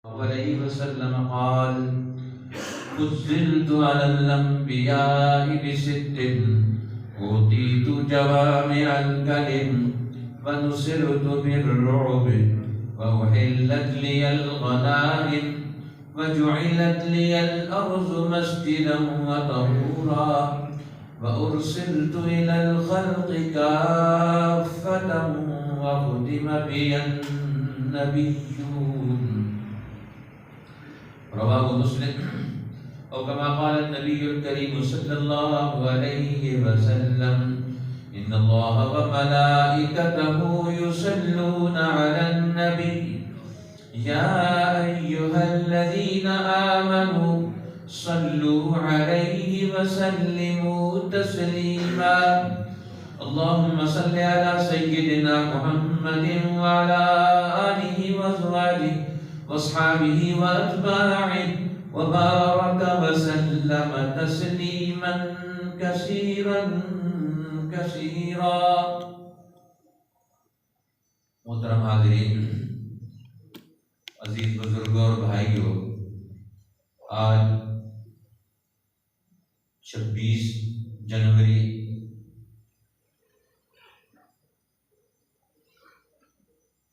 عليه وسلم قال: فضلت على الأنبياء بست، أوتيت جوامع الكلم ونصرت بالرعب، وأحلت لي الغنائم، وجعلت لي الأرض مسجدا وطهورا، وأرسلت إلى الخلق كافة، وختم بي النبيون. رواه مسلم. او كما قال النبي الكريم صلى الله عليه وسلم: ان الله وملائكته يصلون على النبي يا ايها الذين امنوا صلوا عليه وسلموا تسليما. اللهم صل على سيدنا محمد وعلى آله وأزواجه وأصحابه وأتباعه وبارك وسلم تسليما كثيرا كثيرا. محترم حاضرین، عزیز بزرگوں اور بھائیوں، آج 26 جنوری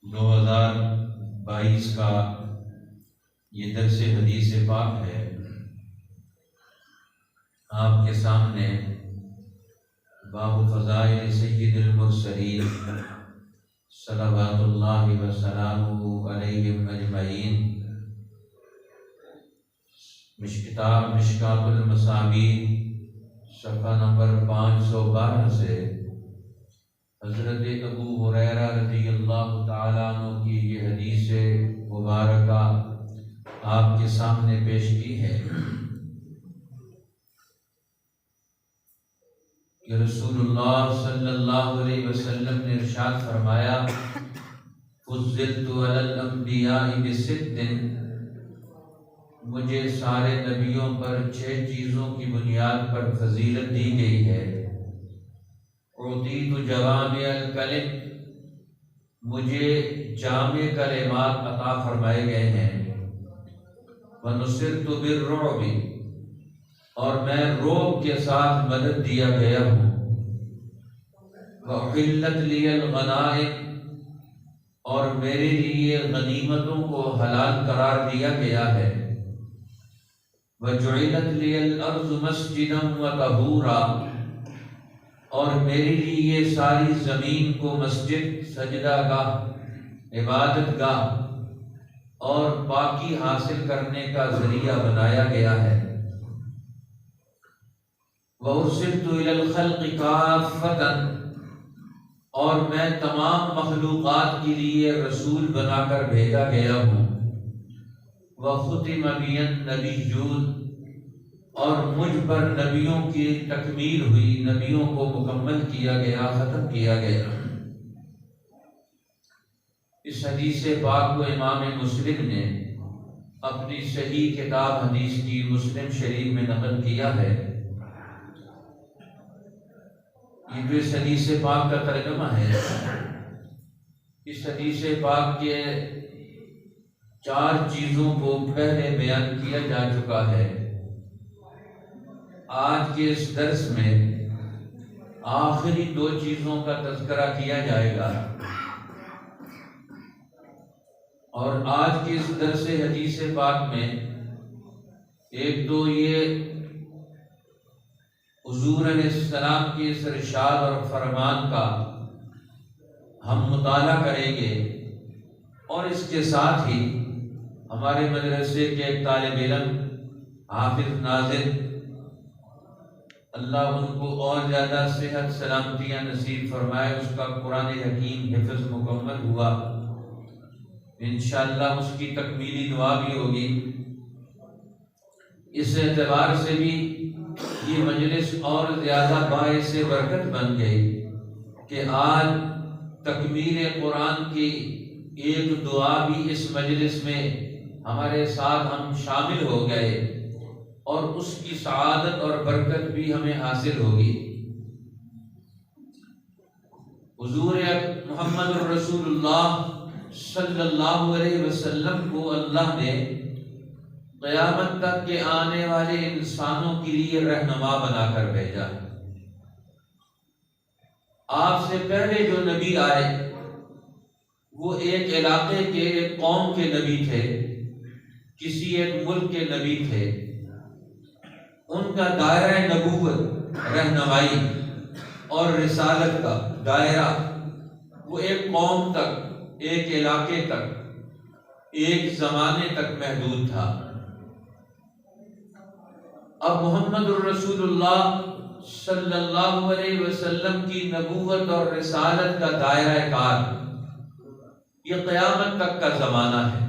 2022 کا یہ درس حدیث پاک ہے۔ آپ کے سامنے باب فضائل سید المرسلین صلوات اللہ وسلامہ علیہم اجمعین، کتاب مشکاۃ المصابیح، صفحہ نمبر 512 سے حضرت ابو ہریرہ رضی اللہ تعالیٰ عنہ کی یہ حدیث مبارکہ آپ کے سامنے پیش کی ہے کہ رسول اللہ صلی اللہ علیہ وسلم نے ارشاد فرمایا: فضلت علی الانبیاء بست، مجھے سارے نبیوں پر 6 چیزوں کی بنیاد پر فضیلت دی گئی ہے۔ اعطیت جوامع الکلم، مجھے جامع کلمات عطا فرمائے گئے ہیں۔ ونصرت بالرعب، اور میں رعب کے ساتھ مدد دیا گیا ہوں۔ وأحلت لی الغنائم، اور میرے لیے غنیمتوں کو حلال قرار دیا گیا ہے۔ وجعلت لی الارض مسجدا وطہورا، اور میرے لیے ساری زمین کو مسجد، سجدہ گاہ، عبادت گاہ اور پاکی حاصل کرنے کا ذریعہ بنایا گیا ہے۔ وَأُرْسِلْتُ إِلَى الْخَلْقِ كَافَّةً، اور میں تمام مخلوقات کے لیے رسول بنا کر بھیجا گیا ہوں۔ وَخُتِمَ بِيَ النَّبِيُّونَ، اور مجھ پر نبیوں کی تکمیل ہوئی، نبیوں کو مکمل کیا گیا، ختم کیا گیا۔ اس حدیث پاک کو امام مسلم نے اپنی صحیح کتاب حدیث کی مسلم شریف میں نقل کیا ہے۔ یہ جو اس حدیث پاک کا ترجمہ ہے، اس حدیث پاک کے 4 چیزوں کو پہلے بیان کیا جا چکا ہے۔ آج کے اس درس میں آخری 2 چیزوں کا تذکرہ کیا جائے گا، اور آج کے اس درس حدیث پاک میں ایک تو یہ حضور علیہ السلام کے اس ارشاد اور فرمان کا ہم مطالعہ کریں گے، اور اس کے ساتھ ہی ہمارے مدرسے کے ایک طالب علم حافظ ناظر، اللہ ان کو اور زیادہ صحت سلامتیاں نصیب فرمائے، اس کا قرآن حکیم حفظ مکمل ہوا، انشاءاللہ اس کی تکمیلی دعا بھی ہوگی۔ اس اعتبار سے بھی یہ مجلس اور زیادہ باعث برکت بن گئی کہ آج تکمیل قرآن کی ایک دعا بھی اس مجلس میں ہمارے ساتھ ہم شامل ہو گئے، اور اس کی سعادت اور برکت بھی ہمیں حاصل ہوگی۔ حضور محمد رسول اللہ صلی اللہ علیہ وسلم کو اللہ نے قیامت تک کے آنے والے انسانوں کے لیے رہنما بنا کر بھیجا۔ آپ سے پہلے جو نبی آئے وہ ایک علاقے کے، ایک قوم کے نبی تھے، کسی ایک ملک کے نبی تھے۔ ان کا دائرہ نبوت، رہنمائی اور رسالت کا دائرہ وہ ایک قوم تک، ایک علاقے تک، ایک زمانے تک محدود تھا۔ اب محمد الرسول اللہ صلی اللہ علیہ وسلم کی نبوت اور رسالت کا دائرہ کار یہ قیامت تک کا زمانہ ہے،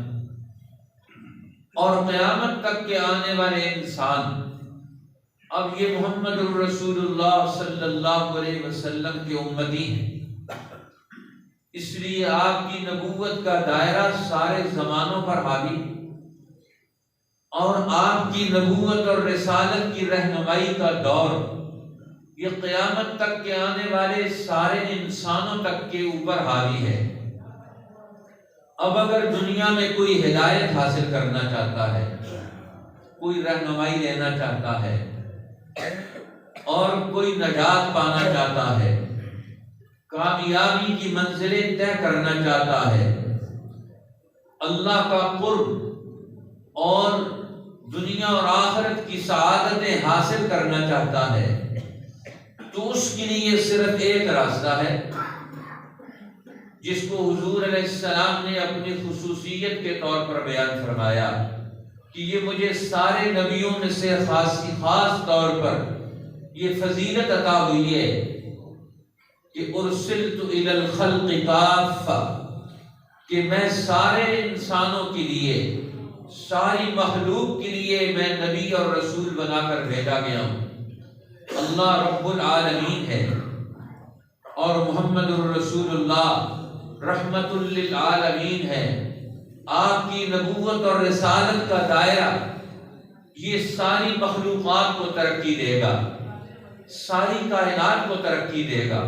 اور قیامت تک کے آنے والے انسان اب یہ محمد الرسول اللہ صلی اللہ علیہ وسلم کے امتی ہیں۔ اس لیے آپ کی نبوت کا دائرہ سارے زمانوں پر حاوی، اور آپ کی نبوت اور رسالت کی رہنمائی کا دور یہ قیامت تک کے آنے والے سارے انسانوں تک کے اوپر حاوی ہے۔ اب اگر دنیا میں کوئی ہدایت حاصل کرنا چاہتا ہے، کوئی رہنمائی لینا چاہتا ہے، اور کوئی نجات پانا چاہتا ہے، کامیابی کی منزلیں طے کرنا چاہتا ہے، اللہ کا قرب اور دنیا اور آخرت کی سعادتیں حاصل کرنا چاہتا ہے، تو اس کے لیے صرف ایک راستہ ہے جس کو حضور علیہ السلام نے اپنی خصوصیت کے طور پر بیان فرمایا کہ یہ مجھے سارے نبیوں میں سے خاص طور پر یہ فضیلت عطا ہوئی ہے کہ ارسلت الی الخلق کافہ، کہ میں سارے انسانوں کے لیے، ساری مخلوق کے لیے میں نبی اور رسول بنا کر بھیجا گیا ہوں۔ اللہ رب العالمین ہے اور محمد الرسول اللہ رحمت للعالمین ہے۔ آپ کی نبوت اور رسالت کا دائرہ یہ ساری مخلوقات کو ترقی دے گا، ساری کائنات کو ترقی دے گا۔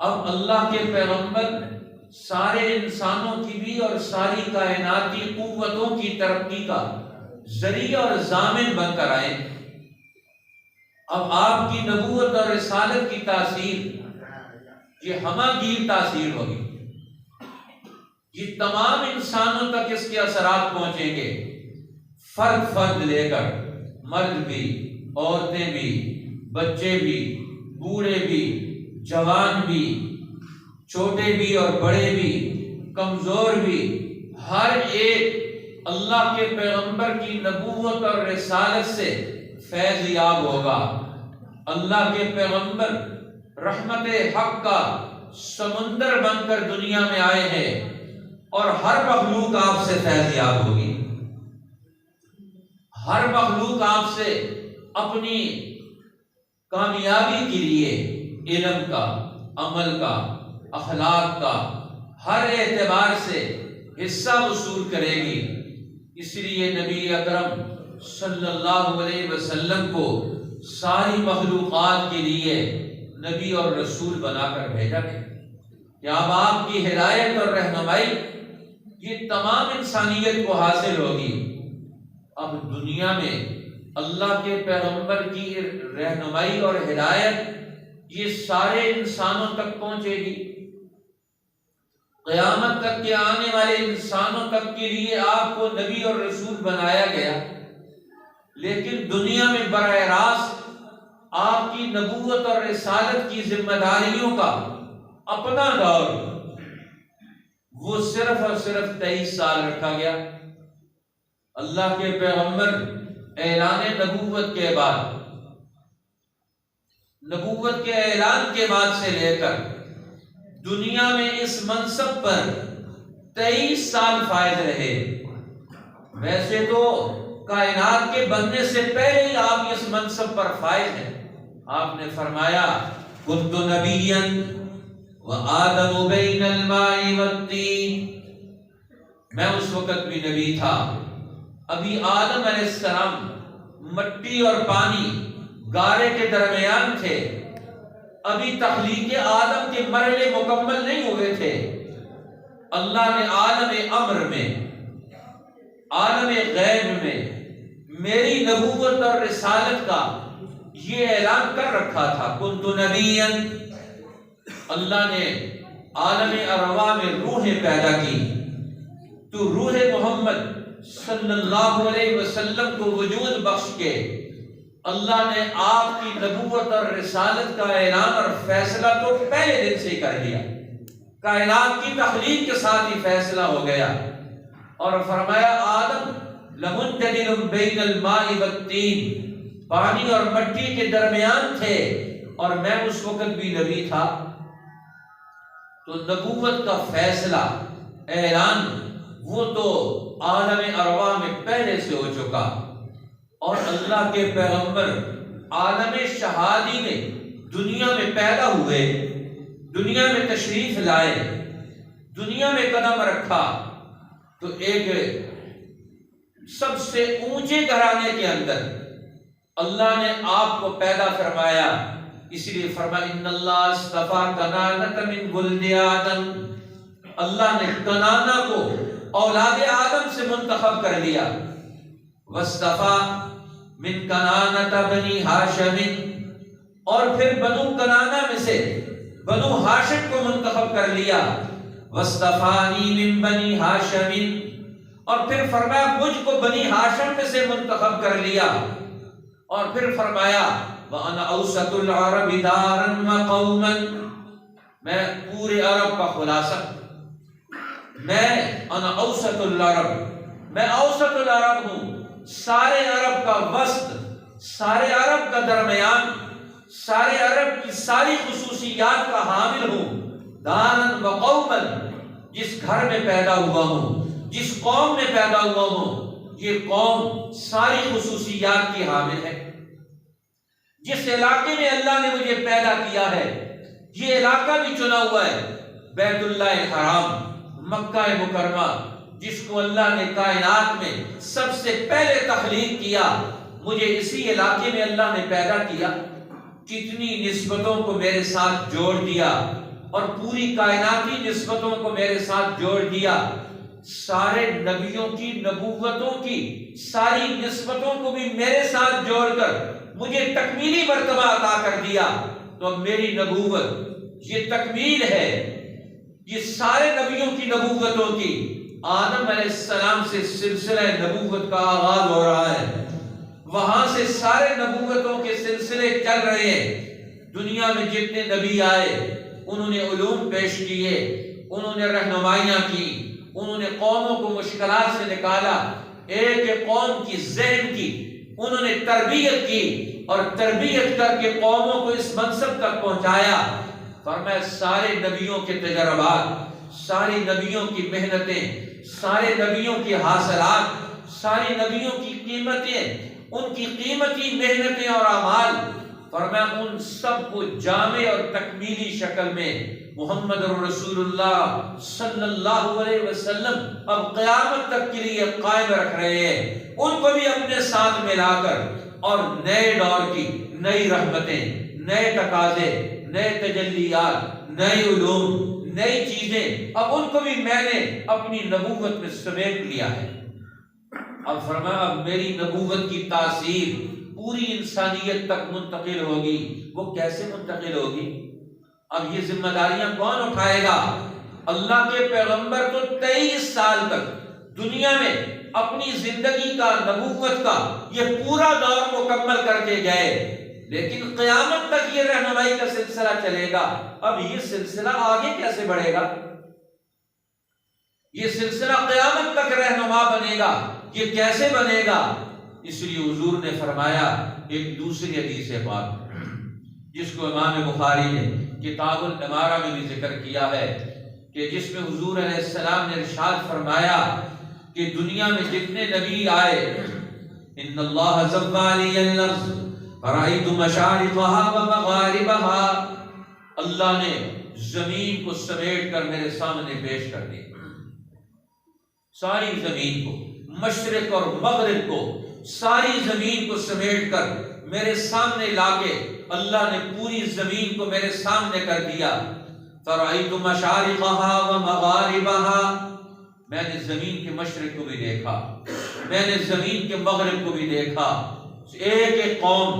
اب اللہ کے پیغمبر سارے انسانوں کی بھی اور ساری کائناتی قوتوں کی ترقی کا ذریعہ اور ضامن بن کر آئے۔ اب آپ کی نبوت اور رسالت کی تاثیر یہ ہماگیر تاثیر ہوگی، یہ تمام انسانوں تک اس کے اثرات پہنچیں گے، فرد فرد لے کر، مرد بھی، عورتیں بھی، بچے بھی، بوڑھے بھی، جوان بھی، چھوٹے بھی اور بڑے بھی، کمزور بھی، ہر ایک اللہ کے پیغمبر کی نبوت اور رسالت سے فیض یاب ہوگا۔ اللہ کے پیغمبر رحمت حق کا سمندر بن کر دنیا میں آئے ہیں، اور ہر مخلوق آپ سے فیض یاب ہوگی۔ ہر مخلوق آپ سے اپنی کامیابی کے لیے علم کا، عمل کا، اخلاق کا ہر اعتبار سے حصہ وصول کرے گی۔ اس لیے نبی اکرم صلی اللہ علیہ وسلم کو ساری مخلوقات کے لیے نبی اور رسول بنا کر بھیجا گیا کہ اب آپ کی ہدایت اور رہنمائی یہ تمام انسانیت کو حاصل ہوگی۔ اب دنیا میں اللہ کے پیغمبر کی رہنمائی اور ہدایت یہ سارے انسانوں تک پہنچے گی۔ قیامت تک کے آنے والے انسانوں تک کے لیے آپ کو نبی اور رسول بنایا گیا، لیکن دنیا میں براہ راست آپ کی نبوت اور رسالت کی ذمہ داریوں کا اپنا دور وہ صرف اور صرف 23 سال رکھا گیا۔ اللہ کے پیغمبر اعلان نبوت کے بعد، نبوت کے اعلان کے بعد سے لے کر دنیا میں اس منصب پر 23 سال فائز رہے۔ ویسے تو کائنات کے بننے سے پہلے ہی آپ اس منصب پر فائز ہیں۔ آپ نے فرمایا کنت نبیا وآدم بین الماء والطین، میں اس وقت بھی نبی تھا، ابھی آدم علیہ السلام مٹی اور پانی گارے کے درمیان تھے، ابھی تخلیق آدم کے مرحلے مکمل نہیں ہوئے تھے، اللہ نے عالم امر میں، عالم غیب میں میری نبوت اور رسالت کا یہ اعلان کر رکھا تھا، کنت نبیا۔ اللہ نے عالم ارواح میں روحیں پیدا کی، تو روح محمد صلی اللہ علیہ وسلم کو وجود بخش کے اللہ نے آپ کی نبوت اور رسالت کا اعلان اور فیصلہ تو پہلے دن سے ہی کر لیا، کائنات کی تخلیق کے ساتھ ہی فیصلہ ہو گیا، اور فرمایا آدم لمنجدل بین الماء والطین، پانی اور مٹی کے درمیان تھے اور میں اس وقت بھی نبی تھا۔ تو نبوت کا فیصلہ اعلان وہ تو عالم ارواح میں پہلے سے ہو چکا، اور اللہ کے پیغمبر عالم شہادی میں دنیا میں پیدا ہوئے، دنیا میں تشریف لائے، دنیا میں قدم رکھا، تو ایک سب سے اونچے گھرانے کے اندر اللہ نے آپ کو پیدا فرمایا، اس لیے فرمایا ان اللہ اصطفیٰ کنانۃ من ولد آدم، اللہ نے کنانہ کو اولاد آدم سے منتخب کر لیا، واصطفیٰ من کنانۃ بنی ہاشم، اور پھر بنو کنانہ میں سے بنو ہاشم کو منتخب کر لیا، واصطفانی من بنی ہاشم، اور پھر فرمایا مجھ کو بنی ہاشم میں سے منتخب کر لیا، اور پھر فرمایا وَأَنَا أَوْسَطُ الْعَرَبِ دَارًا وَقَوْمًا، میں پورے عرب کا خلاصہ، میں انا اوسط العرب، میں اوسط العرب ہوں، سارے عرب کا وسط، سارے عرب کا درمیان، سارے عرب کی ساری خصوصیات کا حامل ہوں، دارًا وقوما، جس گھر میں پیدا ہوا ہوں، جس قوم میں پیدا ہوا ہوں، یہ قوم ساری خصوصیات کی حامل ہے۔ جس علاقے میں اللہ نے مجھے پیدا کیا ہے، یہ علاقہ بھی چنا ہوا ہے، بیت اللہ الحرام، مکہ مکرمہ، جس کو اللہ نے کائنات میں سب سے پہلے تخلیق کیا، مجھے اسی علاقے میں اللہ نے پیدا کیا، کتنی نسبتوں کو میرے ساتھ جوڑ دیا، اور پوری کائناتی نسبتوں کو میرے ساتھ جوڑ دیا، سارے نبیوں کی نبوتوں کی ساری نسبتوں کو بھی میرے ساتھ جوڑ کر مجھے تکمیلی مرتبہ عطا کر دیا۔ تو اب میری نبوت یہ تکمیل ہے، یہ سارے نبیوں کی نبوتوں کی، آدم علیہ السلام سے سلسلہ نبوت کا آغاز ہو رہا ہے، وہاں سے سارے نبوتوں کے سلسلے چل رہے ہیں۔ دنیا میں جتنے نبی آئے انہوں نے علوم پیش کیے، انہوں نے رہنمائیاں کی، انہوں نے قوموں کو مشکلات سے نکالا، ایک ایک قوم کی ذہن کی انہوں نے تربیت کی، اور تربیت کر کے قوموں کو اس منصب تک پہنچایا۔ فرمایا سارے نبیوں کے تجربات، ساری نبیوں کی محنتیں، سارے نبیوں کی حاصلات، سارے نبیوں کی قیمتیں، ان کی قیمتی محنتیں اور اعمال، فرمایا ان سب کو جامع اور تکمیلی شکل میں محمد رسول اللہ صلی اللہ علیہ وسلم اب قیامت تک کے لیے قائم رکھ رہے ہیں، ان کو بھی اپنے ساتھ ملا کر، اور نئے دور کی نئی رحمتیں، نئے تقاضے، نئے تجلیات، نئے علوم، نئی چیزیں، اب ان کو بھی میں نے اپنی نبوت میں سمیٹ لیا ہے۔ اب فرمایا اب میری نبوت کی تاثیر پوری انسانیت تک منتقل ہوگی۔ وہ کیسے منتقل ہوگی؟ اب یہ ذمہ داریاں کون اٹھائے گا؟ اللہ کے پیغمبر تو 23 سال تک دنیا میں اپنی زندگی کا، نبوت کا یہ پورا دور مکمل کر کے گئے، لیکن قیامت تک یہ رہنمائی کا سلسلہ چلے گا۔ اب یہ سلسلہ آگے کیسے بڑھے گا؟ یہ سلسلہ قیامت تک رہنما بنے گا، یہ کیسے بنے گا؟ اس لیے حضور نے فرمایا ایک دوسری حدیث پاک جس کو امام بخاری نے کتاب الامارہ میں بھی ذکر کیا ہے، کہ جس میں حضور علیہ السلام نے ارشاد فرمایا کہ دنیا میں جتنے نبی آئے، ان اللہ زب علی الارض فرأیت مشارقها ومغاربها، اللہ نے زمین کو سمیٹ کر میرے سامنے پیش کر دی، ساری زمین کو، مشرق اور مغرب کو، ساری زمین کو سمیٹ کر میرے سامنے لا کے اللہ نے پوری زمین کو میرے سامنے کر دیا۔ فرأیت مشارقها ومغاربها، میں نے زمین کے مشرق کو بھی دیکھا، میں نے زمین کے مغرب کو بھی دیکھا. ایک ایک قوم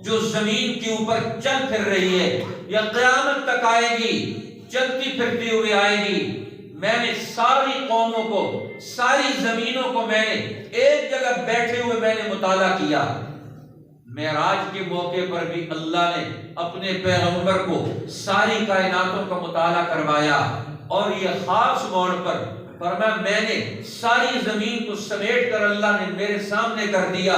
جو زمین کے اوپر چل پھر رہی ہے یا قیامت تک آئے گی، چلتی پھرتی ہوئی آئے گی، میں نے ساری قوموں کو، ساری زمینوں کو میں نے ایک جگہ بیٹھے ہوئے میں نے مطالعہ کیا. معراج کے موقع پر بھی اللہ نے اپنے پیغمبر کو ساری کائناتوں کا مطالعہ کروایا، اور یہ خاص موڑ پر فرمایا میں نے ساری زمین کو سمیٹ کر اللہ نے میرے سامنے کر دیا.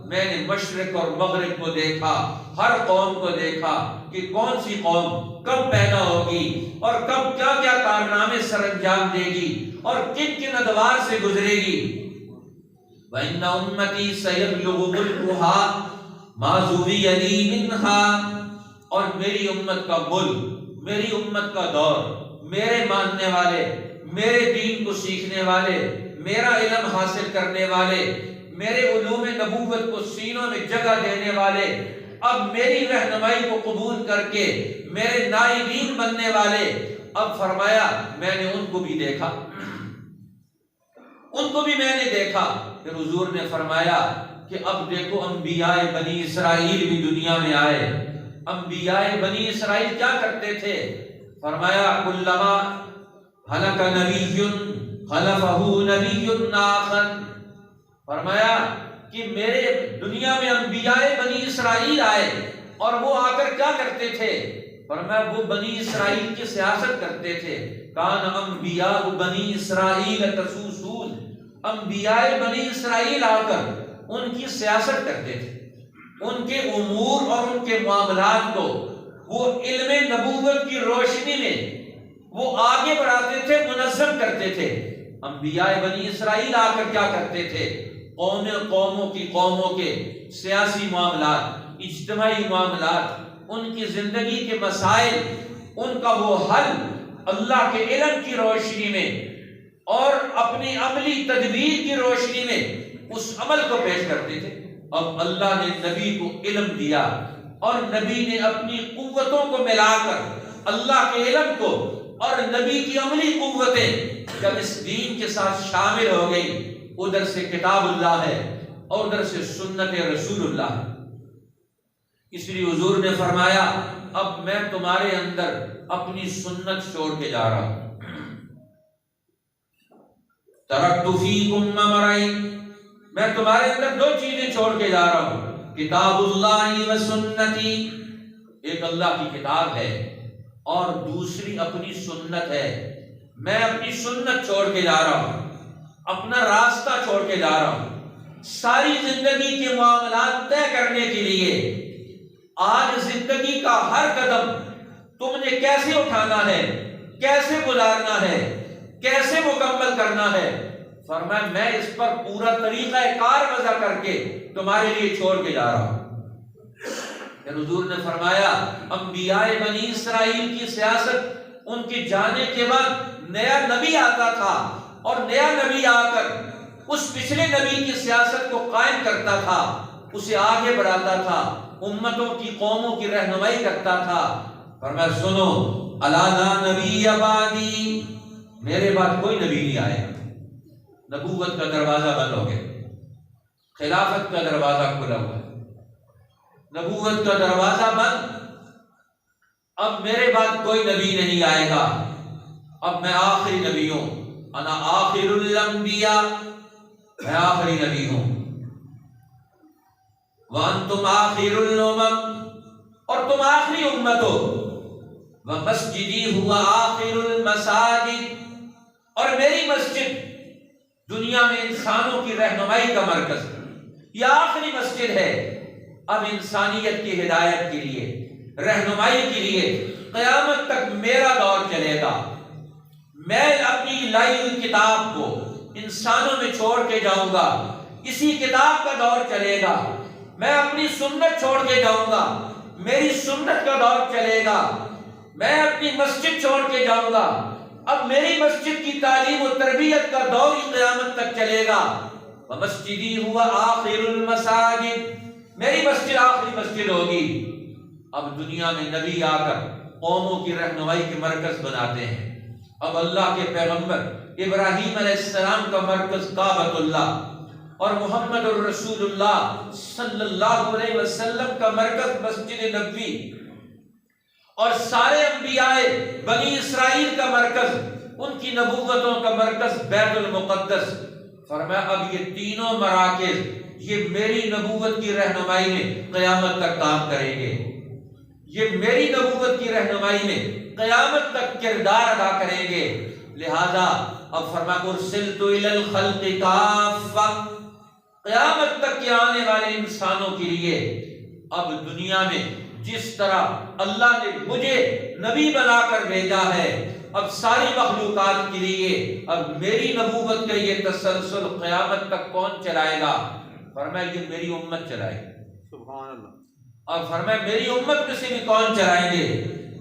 میں نے مشرق اور مغرب کو دیکھا، ہر قوم کو دیکھا کہ کون سی قوم کب پیدا ہوگی اور کب کیا کیا کارنامے سر انجام دے گی اور کن کن ادوار سے گزرے گی. وَإِنَّ أُمَّتِي سَيَبْلُغُ مُلْكُهَا مَا زُوِيَ لِي مِنْهَا، اور میری امت کا ملک، میری امت کا دور، میرے ماننے والے، میرے دین کو سیکھنے والے، میرا علم حاصل کرنے والے، میرے علوم نبوت کو سینوں میں جگہ دینے والے، اب میری رہنمائی کو قبول کر کے میرے نائبین بننے والے، اب فرمایا میں نے ان کو بھی دیکھا، ان کو بھی میں نے دیکھا. پھر حضور نے فرمایا کہ اب دیکھو انبیاء بنی اسرائیل بھی دنیا میں آئے. انبیاء بنی اسرائیل کیا کرتے تھے؟ فرمایا کلما ہلک نبی خلفہ نبی آخر. فرمایا کہ میرے دنیا میں انبیاء بنی اسرائیل آئے اور وہ آ کر کیا کرتے تھے؟ فرمایا وہ بنی اسرائیل کی سیاست کرتے تھے. کان انبیاء بنی اسرائیل تسوسون، انبیاء بنی اسرائیل آ کر ان کی سیاست کرتے تھے، ان کے امور اور ان کے معاملات کو وہ علم نبوت کی روشنی میں وہ آگے بڑھاتے تھے، منظم کرتے تھے. انبیاء بنی اسرائیل آ کر کیا کرتے تھے؟ قوموں کے سیاسی معاملات، اجتماعی معاملات، ان کی زندگی کے مسائل، ان کا وہ حل اللہ کے علم کی روشنی میں اور اپنی عملی تدبیر کی روشنی میں اس عمل کو پیش کرتے تھے. اب اللہ نے نبی کو علم دیا اور نبی نے اپنی قوتوں کو ملا کر اللہ کے علم کو اور نبی کی عملی قوتیں جب اس دین کے ساتھ شامل ہو گئی، ادھر سے کتاب اللہ ہے اور ادھر سے سنت رسول اللہ ہے. اس لیے حضور نے فرمایا اب میں تمہارے اندر اپنی سنت چھوڑ کے جا رہا ہوں. ترکت فیکم امرین، میں تمہارے اندر دو چیزیں چھوڑ کے جا رہا ہوں، کتاب اللہ و سنتی، ایک اللہ کی کتاب ہے اور دوسری اپنی سنت ہے. میں اپنی سنت چھوڑ کے جا رہا ہوں، اپنا راستہ چھوڑ کے جا رہا ہوں. ساری زندگی کے معاملات طے کرنے کے لیے آج زندگی کا ہر قدم تم نے کیسے اٹھانا ہے، کیسے گزارنا ہے، کیسے مکمل کرنا ہے، فرمایا میں اس پر پورا طریقہ کار وضع کر کے تمہارے لیے چھوڑ کے جا رہا ہوں. پھر حضور نے فرمایا انبیاء بنی اسرائیل کی سیاست، ان کے جانے کے بعد نیا نبی آتا تھا اور نیا نبی آ کر اس پچھلے نبی کی سیاست کو قائم کرتا تھا، اسے آگے بڑھاتا تھا، امتوں کی قوموں کی رہنمائی کرتا تھا. فرمایا سنو الا لا نبی بعدی، میرے بعد کوئی نبی نہیں آئے. نبوت کا دروازہ بند ہو گیا، خلافت کا دروازہ کھلا ہوا ہے، نبوت کا دروازہ بند. اب میرے بعد کوئی نبی نہیں آئے گا، اب میں آخری نبی ہوں. انا آخر الانبیاء، میں آخری نبی ہوں. وانتم آخر الامم، اور تم آخری امت ہو. ومسجدی ہوا آخر المساجد، اور میری مسجد دنیا میں انسانوں کی رہنمائی کا مرکز، یہ آخری مسجد ہے. اب انسانیت کی ہدایت کے لیے، رہنمائی کے لیے قیامت تک میرا دور چلے گا. میں اپنی لائی ہوئی کتاب کو انسانوں میں چھوڑ کے جاؤں گا، اسی کتاب کا دور چلے گا. میں اپنی سنت چھوڑ کے جاؤں گا، میری سنت کا دور چلے گا. میں اپنی مسجد چھوڑ کے جاؤں گا، اب میری مسجد کی تعلیم و تربیت کا دور قیامت تک چلے گا. ومسجدی ہوا آخر المساجد، میری مسجد آخری مسجد ہوگی. اب دنیا میں نبی آ کر قوموں کی رہنمائی کے مرکز بناتے ہیں۔ اب اللہ کے پیغمبر ابراہیم علیہ السلام کا مرکز کعبۃ اللہ اور محمد الرسول اللہ صلی اللہ علیہ وسلم کا مرکز مسجد نبوی اور سارے انبیاء بنی اسرائیل کا مرکز، ان کی نبوتوں کا مرکز بیت المقدس۔ فرمایا اب یہ تینوں مراکز یہ میری نبوت کی رہنمائی میں قیامت تک کام کریں گے، یہ میری نبوت کی رہنمائی میں قیامت تک کردار ادا کریں گے۔ لہذا اب فرمایا ارسلت الی الخلق کافہ، قیامت تک کے آنے والے انسانوں کے لیے اب دنیا میں جس طرح اللہ نے مجھے نبی بنا کر بھیجا ہے، اب ساری مخلوقات کے لیے اب میری نبوت کا یہ تسلسل قیامت تک کون چلائے گا؟ فرمایا یہ میری امت چلائے گی۔ سبحان اللہ۔ اور فرمایا میری امت میں سے بھی کون چلائیں گے؟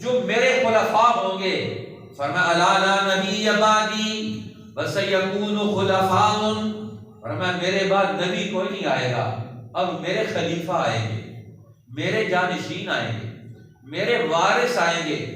جو میرے خلفاء ہوں گے۔ فرمایا الا لا نبی بعدی وسیکون خلفاء، فرمایا میرے بعد نبی کوئی نہیں آئے گا، اب میرے خلیفہ آئیں گے، میرے جانشین آئیں گے، میرے وارث آئیں گے۔